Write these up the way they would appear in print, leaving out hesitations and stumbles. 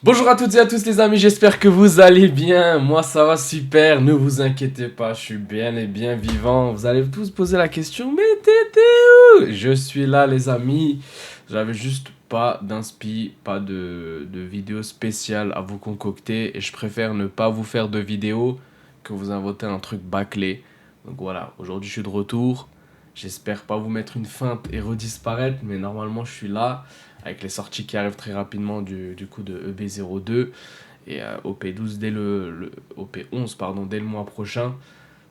Bonjour à toutes et à tous les amis, j'espère que vous allez bien. Moi ça va super, ne vous inquiétez pas, je suis bien et bien vivant. Vous allez tous poser la question, mais t'étais où? Je suis là les amis. J'avais juste pas d'inspi, pas de vidéo spéciale à vous concocter. Et je préfère ne pas vous faire de vidéo que vous inventer un truc bâclé. Donc voilà, aujourd'hui je suis de retour. J'espère pas vous mettre une feinte et redisparaître, mais normalement je suis là avec les sorties qui arrivent très rapidement du coup de EB02 et OP12 dès OP11 pardon, dès le mois prochain.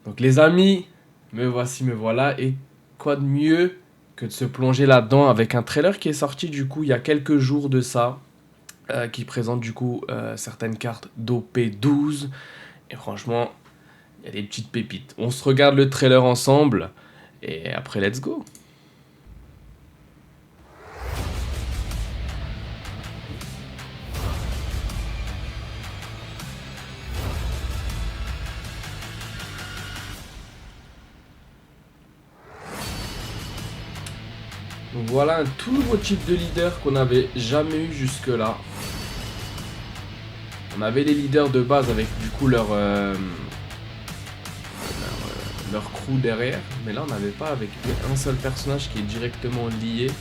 Donc les amis, me voici, me voilà. Et quoi de mieux que de se plonger là-dedans avec un trailer qui est sorti du coup il y a quelques jours de ça, qui présente du coup certaines cartes d'OP12. Et franchement, il y a des petites pépites. On se regarde le trailer ensemble et après let's go. Donc voilà un tout nouveau type de leader qu'on n'avait jamais eu jusque-là. On avait les leaders de base avec du coup leur crew derrière, mais là on n'avait pas avec un seul personnage qui est directement lié,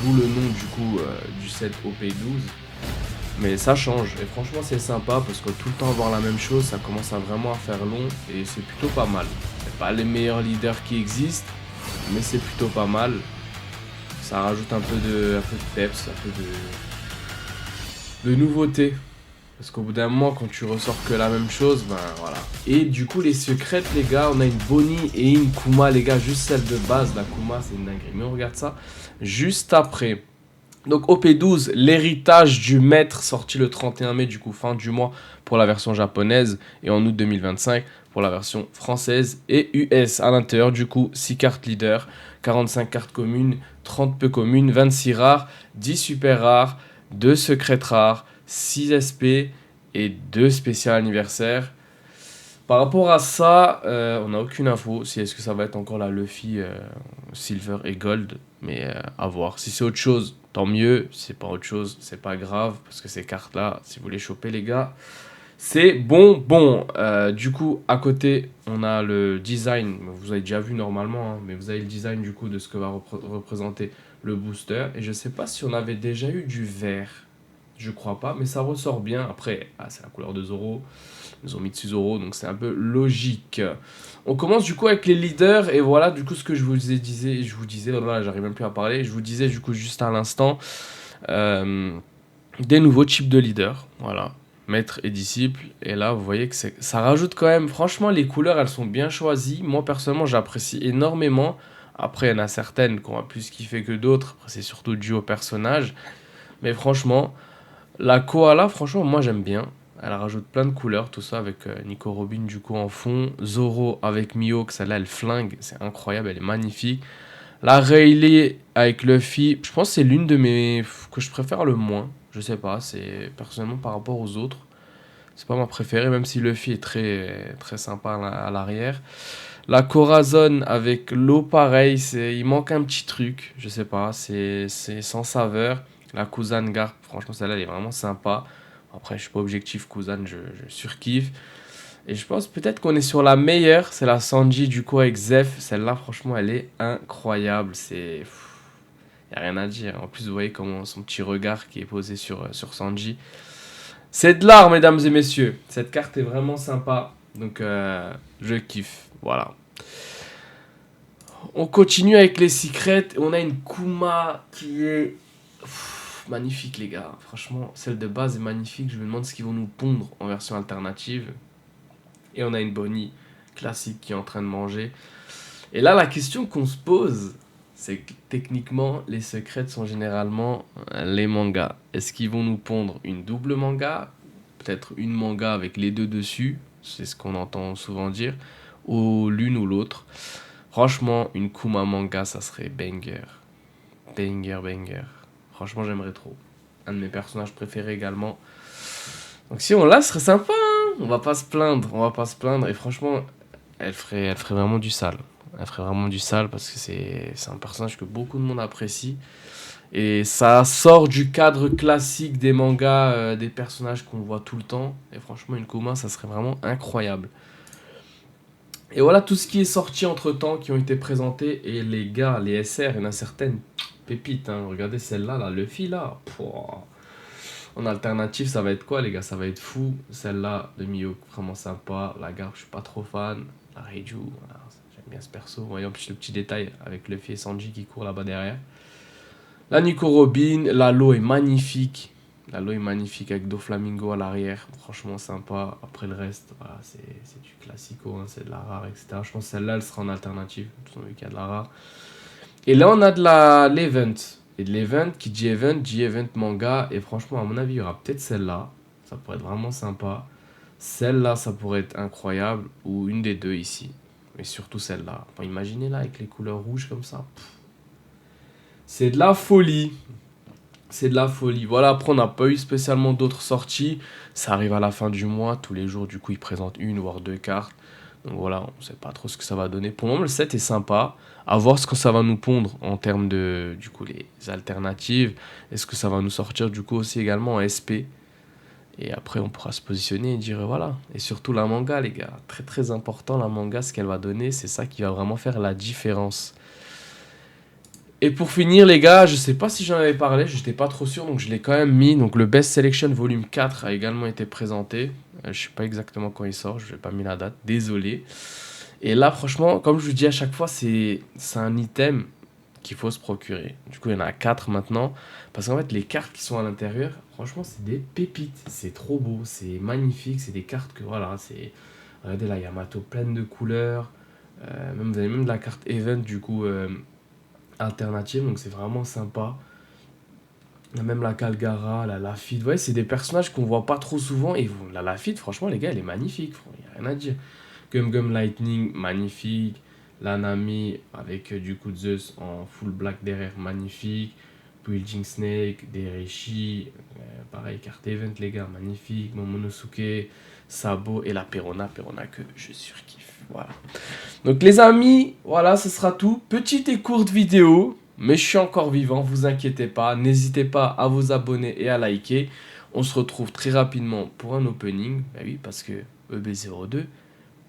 d'où le nom du coup du set OP12. Mais ça change, et franchement c'est sympa parce que tout le temps avoir la même chose, ça commence à vraiment à faire long, et c'est plutôt pas mal. C'est pas les meilleurs leaders qui existent, mais c'est plutôt pas mal. Ça rajoute un peu de peps, un peu de nouveauté. Parce qu'au bout d'un moment, quand tu ressors que la même chose, ben voilà. Et du coup, les secrètes, les gars, on a une Bonnie et une Kuma, les gars, juste celle de base. La Kuma, c'est une dinguerie. Mais on regarde ça juste après. Donc OP12, l'héritage du maître, sorti le 31 mai, du coup, fin du mois pour la version japonaise et en août 2025 pour la version française et US. À l'intérieur, du coup, 6 cartes leader, 45 cartes communes, 30 peu communes, 26 rares, 10 super rares, 2 secrètes rares, 6 SP et 2 spécial anniversaires. Par rapport à ça, on n'a aucune info si est-ce que ça va être encore la Luffy Silver et Gold, mais à voir. Si c'est autre chose, tant mieux. Si c'est pas autre chose, c'est pas grave parce que ces cartes-là, si vous les chopez, les gars, c'est bon. Du coup, à côté, on a le design. Vous avez déjà vu normalement, hein, mais vous avez le design du coup de ce que va représenter le booster. Et je sais pas si on avait déjà eu du vert. Je crois pas, mais ça ressort bien. Après, c'est la couleur de Zoro. Ils ont mis dessus Zoro, donc c'est un peu logique. On commence du coup avec les leaders. Et voilà, du coup, ce que je vous disais, oh là, j'arrive même plus à parler. Je vous disais du coup juste à l'instant, euh, des nouveaux types de leaders. Voilà, maître et disciple. Et là, vous voyez que ça rajoute quand même. Franchement, les couleurs, elles sont bien choisies. Moi, personnellement, j'apprécie énormément. Après, il y en a certaines qu'on a plus kiffé que d'autres. Après, c'est surtout dû au personnage. Mais franchement, la koala, franchement, moi j'aime bien. Elle rajoute plein de couleurs, tout ça avec Nico Robin du coup en fond. Zoro avec Mihawk, celle-là elle flingue, c'est incroyable, elle est magnifique. La Rayleigh avec Luffy, je pense que c'est l'une de mes que je préfère le moins. Je sais pas, c'est personnellement par rapport aux autres. C'est pas ma préférée, même si Luffy est très, très sympa à l'arrière. La Corazon avec l'eau, pareil, il manque un petit truc, je sais pas, c'est sans saveur. La Kuzan Garp, franchement, celle-là, elle est vraiment sympa. Après, je suis pas objectif, Kuzan, je surkiffe. Et je pense peut-être qu'on est sur la meilleure, c'est la Sanji du coup avec Zeph. Celle-là, franchement, elle est incroyable. Y a rien à dire. En plus, vous voyez comment son petit regard qui est posé sur Sanji. C'est de l'art, mesdames et messieurs. Cette carte est vraiment sympa. Donc, je kiffe. Voilà. On continue avec les secrets. On a une Kuma qui est magnifique, les gars. Franchement, celle de base est magnifique. Je me demande ce qu'ils vont nous pondre en version alternative. Et on a une Bonnie classique qui est en train de manger. Et là, la question qu'on se pose, c'est que techniquement, les secrets sont généralement les mangas. Est-ce qu'ils vont nous pondre une double manga? Peut-être une manga avec les deux dessus. C'est ce qu'on entend souvent dire. Ou l'une ou l'autre. Franchement, une Kuma manga, ça serait banger. Banger. Franchement, j'aimerais trop. Un de mes personnages préférés également. Donc si on l'a, ce serait sympa, hein. On va pas se plaindre. Et franchement, elle ferait vraiment du sale. Elle ferait vraiment du sale parce que c'est un personnage que beaucoup de monde apprécie. Et ça sort du cadre classique des mangas, des personnages qu'on voit tout le temps. Et franchement, une Kuma, ça serait vraiment incroyable. Et voilà tout ce qui est sorti entre temps, qui ont été présentés. Et les gars, les SR, il y en a certaines pépites. Hein. Regardez celle-là, là, Luffy là. Pouah. En alternative, ça va être quoi, les gars? Ça va être fou. Celle-là, de Mio, vraiment sympa. La Garp, je suis pas trop fan. La Reiju, voilà, j'aime bien ce perso. Voyons, plus le petit détail avec Luffy et Sanji qui courent là-bas derrière. La Nico Robin, la Lo est magnifique. La Lo est magnifique avec Doflamingo à l'arrière. Franchement sympa. Après le reste, voilà, c'est du classico, hein, c'est de la rare, etc. Je pense que celle-là, elle sera en alternative. Vu qu'il y a de la rare. Et là, on a de l'event. Et de l'event, qui dit event manga. Et franchement, à mon avis, il y aura peut-être celle-là. Ça pourrait être vraiment sympa. Celle-là, ça pourrait être incroyable. Ou une des deux ici. Mais surtout celle-là. Enfin, imaginez là, avec les couleurs rouges comme ça. C'est de la folie. C'est de la folie. Voilà, après, on n'a pas eu spécialement d'autres sorties. Ça arrive à la fin du mois. Tous les jours, du coup, ils présentent une voire deux cartes. Donc voilà, on ne sait pas trop ce que ça va donner. Pour le moment, le set est sympa. À voir ce que ça va nous pondre en termes de, du coup, les alternatives. Est-ce que ça va nous sortir, du coup, aussi également en SP. Et après, on pourra se positionner et dire, voilà. Et surtout, la manga, les gars. Très, très important, la manga, ce qu'elle va donner. C'est ça qui va vraiment faire la différence. Et pour finir, les gars, je sais pas si j'en avais parlé, je n'étais pas trop sûr, donc je l'ai quand même mis. Donc le Best Selection Volume 4 a également été présenté. Je sais pas exactement quand il sort, je n'ai pas mis la date, désolé. Et là, franchement, comme je vous dis à chaque fois, c'est un item qu'il faut se procurer. Du coup, il y en a 4 maintenant. Parce qu'en fait, les cartes qui sont à l'intérieur, franchement, c'est des pépites. C'est trop beau, c'est magnifique, c'est des cartes que, voilà, c'est... Regardez là, Yamato pleine de couleurs. Vous avez même de la carte Event, du coup... alternative, donc c'est vraiment sympa. Il y a même la Calgara, la Lafitte. Vous voyez, c'est des personnages qu'on voit pas trop souvent. Et la Lafitte, franchement, les gars, elle est magnifique. Il n'y a rien à dire. Gum Gum Lightning, magnifique. La Nami, avec du coup Zeus en full black derrière, magnifique. Building Snake, Dereshi, pareil, carte event, les gars, magnifique. Momonosuke, Sabo et la Perona que je surkiffe. Voilà. Donc les amis, voilà, ce sera tout. Petite et courte vidéo, mais je suis encore vivant, vous inquiétez pas. N'hésitez pas à vous abonner et à liker. On se retrouve très rapidement pour un opening. Bah oui, parce que EB02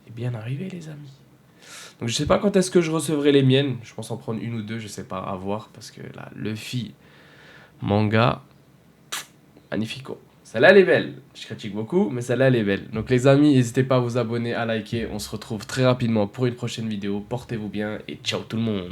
est bien arrivé, les amis. Donc je sais pas quand est-ce que je recevrai les miennes. Je pense en prendre une ou deux, je sais pas, à voir. Parce que là, Luffy, manga, magnifico. Celle-là, elle est belle. Je critique beaucoup, mais celle-là, elle est belle. Donc les amis, n'hésitez pas à vous abonner, à liker. On se retrouve très rapidement pour une prochaine vidéo. Portez-vous bien et ciao tout le monde.